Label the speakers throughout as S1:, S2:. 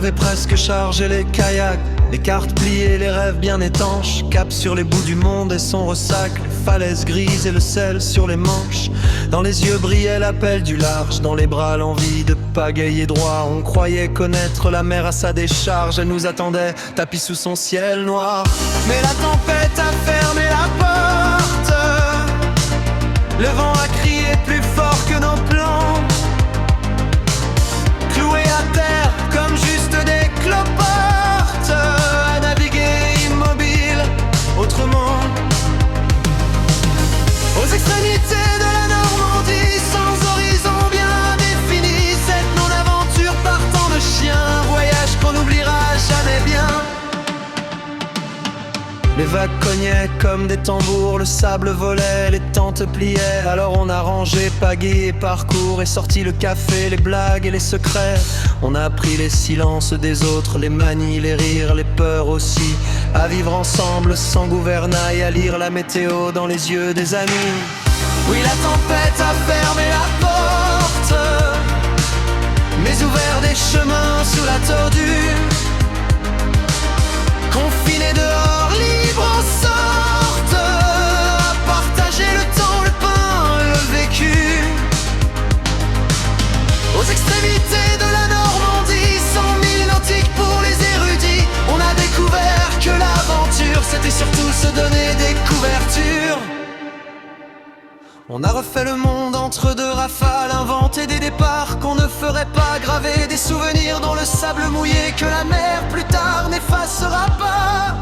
S1: avait presque chargé les kayaks, les cartes pliées, les rêves bien étanches. Cap sur les bouts du monde et son ressac, les falaises grises et le sel sur les manches. Dans les yeux brillait l'appel du large, dans les bras l'envie de pagayer droit. On croyait connaître la mer à sa décharge, elle nous attendait, tapis sous son ciel noir. Mais la tempête a fermé la porte, le vent a crié plus fort que nos plans. Cloués à terre comme juste des cloportes, à naviguer immobile autrement. Aux extrémités de la Normandie, sans horizon bien défini, cette non-aventure partant de chien, voyage qu'on n'oubliera jamais bien. Les vagues cognaient comme des tambours, le sable volait, les tentes pliaient. Alors on a rangé pagaie et parcours et sorti le café, les blagues et les secrets. On a pris les silences des autres, les manies, les rires, les peurs aussi. À vivre ensemble sans gouvernail, à lire la météo dans les yeux des amis. Oui, la tempête a fermé la porte, mais ouvert des chemins sous la tordure. Confinés dehors, libres en sorte, à partager le temps, le pain, le vécu. Aux extrémités de la Normandie, 100 000 nautiques pour les érudits. On a découvert que l'aventure, c'était surtout se donner des couvertures. On a refait le monde entre deux rafales, inventé des départs qu'on ne ferait pas, graver des souvenirs dans le sable mouillé que la mer plus tard n'effacera pas.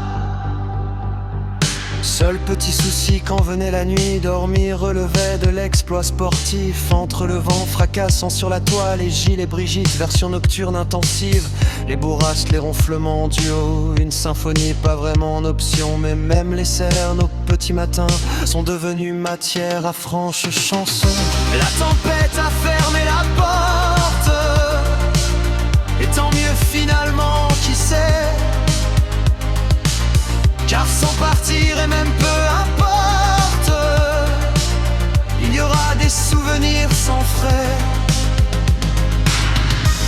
S1: Seul petit souci quand venait la nuit, dormir relevait de l'exploit sportif. Entre le vent fracassant sur la toile, les Gilles et Brigitte, version nocturne intensive. Les bourrasques, les ronflements en duo, une symphonie pas vraiment en option. Mais même les cerfs, nos petits matins, sont devenus matière à franche chanson. La tempête a fermé la porte, et tant mieux finalement, qui sait. Car sans partir et même peu importe, il y aura des souvenirs sans frais.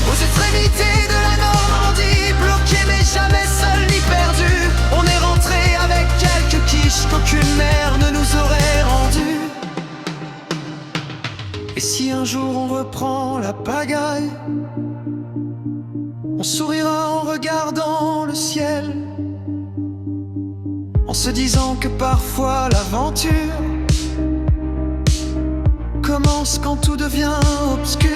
S1: Aux extrémités de la Normandie, bloqués mais jamais seuls ni perdus, on est rentré avec quelques quiches qu'aucune mer ne nous aurait rendues. Et si un jour on reprend la pagaille, on sourira en regardant le ciel, en se disant que parfois l'aventure commence quand tout devient obscur.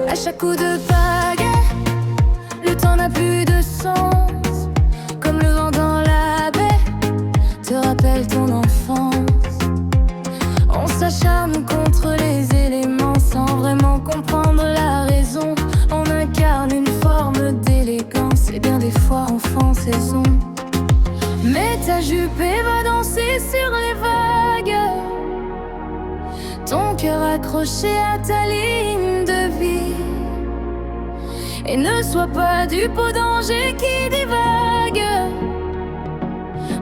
S2: À chaque coup de pagaie, le temps n'a plus de sens. Comme le vent dans la baie, te rappelle ton enfance. On s'acharne contre les éléments sans vraiment comprendre la raison. On incarne une forme d'élégance et bien des fois on fend saison. Mets ta jupe et va danser sur les vagues, ton cœur accroché à ta ligne de vie. Et ne sois pas dupe au danger qui divague.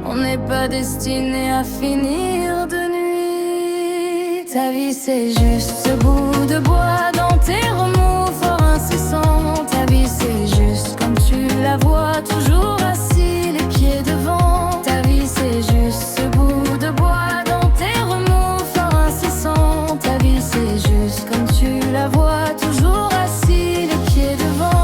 S2: On n'est pas destiné à finir de nuit. Ta vie c'est juste ce bout de bois dans tes remous forts incessants. Ta vie c'est juste comme tu la vois, toujours assis les pieds devant. Ta vie c'est juste ce bout de bois dans tes remous forts incessants. Ta vie c'est juste comme tu la vois, toujours assis les pieds devant.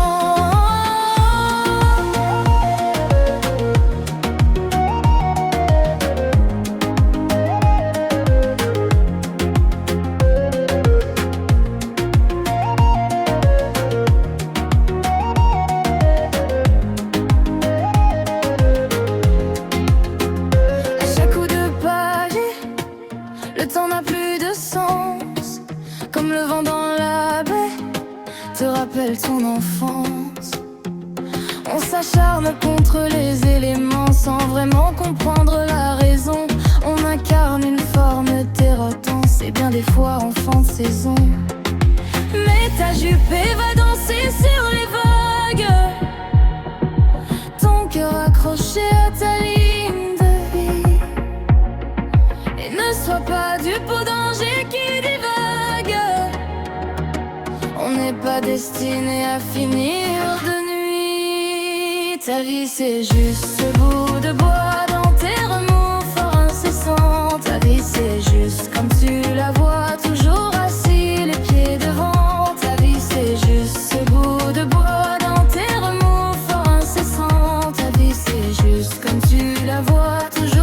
S2: rappelle ton enfance. On s'acharne contre les éléments sans vraiment comprendre la raison. On incarne une forme déroutante, et bien des fois enfant de saison. Mais ta jupe va danser sur les vagues, ton cœur accroché à ta ligne de vie. Et ne sois pas dupe au danger qui divague. On n'est pas destiné à finir de nuit. Ta vie c'est juste ce bout de bois dans tes remous forts incessants. Ta vie c'est juste comme tu la vois, toujours assis les pieds devant. Ta vie c'est juste ce bout de bois dans tes remous forts incessants. Ta vie c'est juste comme tu la vois, toujours